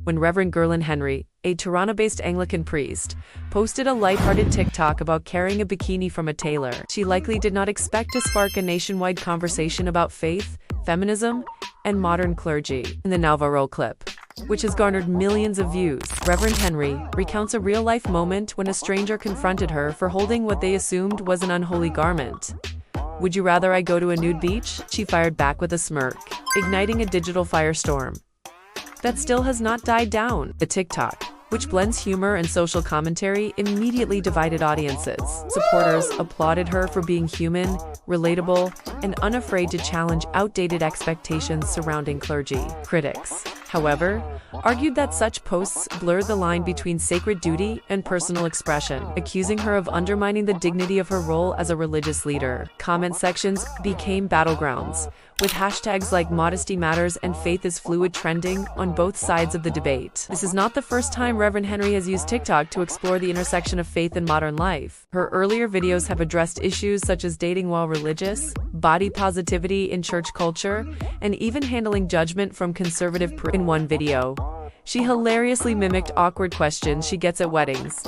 when Reverend Gerlin Henry, a Toronto-based Anglican priest, posted a lighthearted TikTok about carrying a bikini from a tailor. She likely did not expect to spark a nationwide conversation about faith, feminism, and modern clergy. In the now viral clip, which has garnered millions of views, Reverend Henry recounts a real-life moment when a stranger confronted her for holding what they assumed was an unholy garment. "Would you rather I go to a nude beach?" she fired back with a smirk, igniting a digital firestorm that still has not died down. The TikTok, which blends humor and social commentary, immediately divided audiences. Supporters applauded her for being human, relatable, and unafraid to challenge outdated expectations surrounding clergy. Critics, however, argued that such posts blur the line between sacred duty and personal expression, accusing her of undermining the dignity of her role as a religious leader. Comment sections became battlegrounds, with hashtags like "Modesty Matters" and "Faith is Fluid" trending on both sides of the debate. This is not the first time Reverend Henry has used TikTok to explore the intersection of faith and modern life. Her earlier videos have addressed issues such as dating while religious, body positivity in church culture, and even handling judgment from conservative In one video, she hilariously mimicked awkward questions she gets at weddings.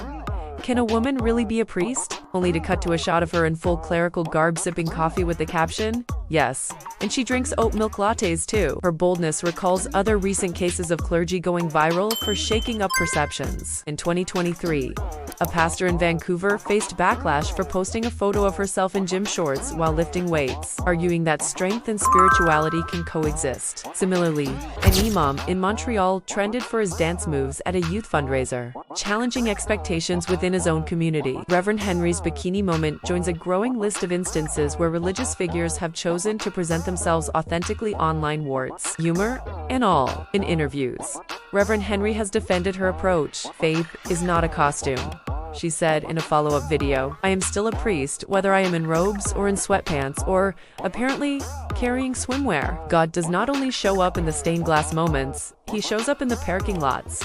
"Can a woman really be a priest?" Only to cut to a shot of her in full clerical garb sipping coffee with the caption, "Yes. And she drinks oat milk lattes too." Her boldness recalls other recent cases of clergy going viral for shaking up perceptions. In 2023, a pastor in Vancouver faced backlash for posting a photo of herself in gym shorts while lifting weights, arguing that strength and spirituality can coexist. Similarly, an imam in Montreal trended for his dance moves at a youth fundraiser, challenging expectations within his own community. Reverend Henry's bikini moment joins a growing list of instances where religious figures have chosen to present themselves authentically online, warts, humor, and all. In interviews, Reverend Henry has defended her approach. "Faith is not a costume," she said in a follow-up video. "I am still a priest, whether I am in robes or in sweatpants or, apparently, carrying swimwear. God does not only show up in the stained glass moments, he shows up in the parking lots."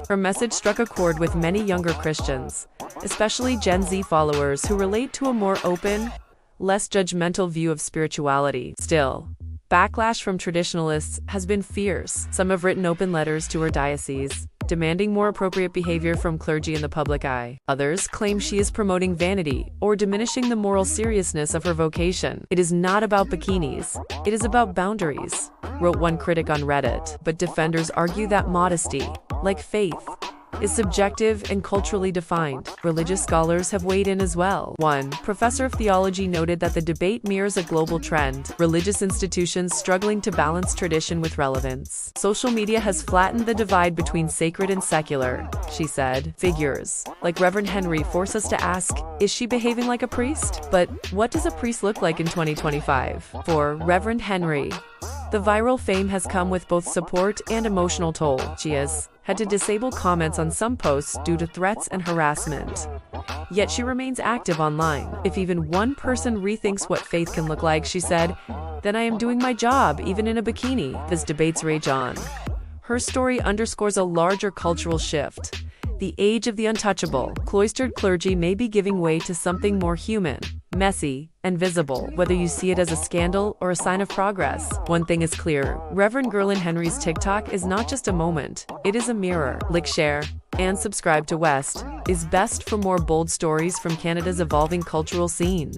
Her message struck a chord with many younger Christians, especially Gen Z followers who relate to a more open, less judgmental view of spirituality. Still, backlash from traditionalists has been fierce. Some have written open letters to her diocese, demanding more appropriate behavior from clergy in the public eye. Others claim she is promoting vanity or diminishing the moral seriousness of her vocation. "It is not about bikinis, it is about boundaries," wrote one critic on Reddit. But defenders argue that modesty, like faith, is subjective and culturally defined. Religious scholars have weighed in as well. One professor of theology noted that the debate mirrors a global trend: religious institutions struggling to balance tradition with relevance. "Social media has flattened the divide between sacred and secular," she said. "Figures like Reverend Henry force us to ask, is she behaving like a priest? But what does a priest look like in 2025? For Reverend Henry, the viral fame has come with both support and emotional toll. She has had to disable comments on some posts due to threats and harassment. Yet she remains active online. "If even one person rethinks what faith can look like," she said, "then I am doing my job, even in a bikini." As debates rage on, her story underscores a larger cultural shift. The age of the untouchable. Cloistered clergy may be giving way to something more human, messy, and visible, whether you see it as a scandal or a sign of progress. One thing is clear: Reverend Gerlin Henry's TikTok is not just a moment, it is a mirror. Like, share, and subscribe to West is Best for more bold stories from Canada's evolving cultural scene.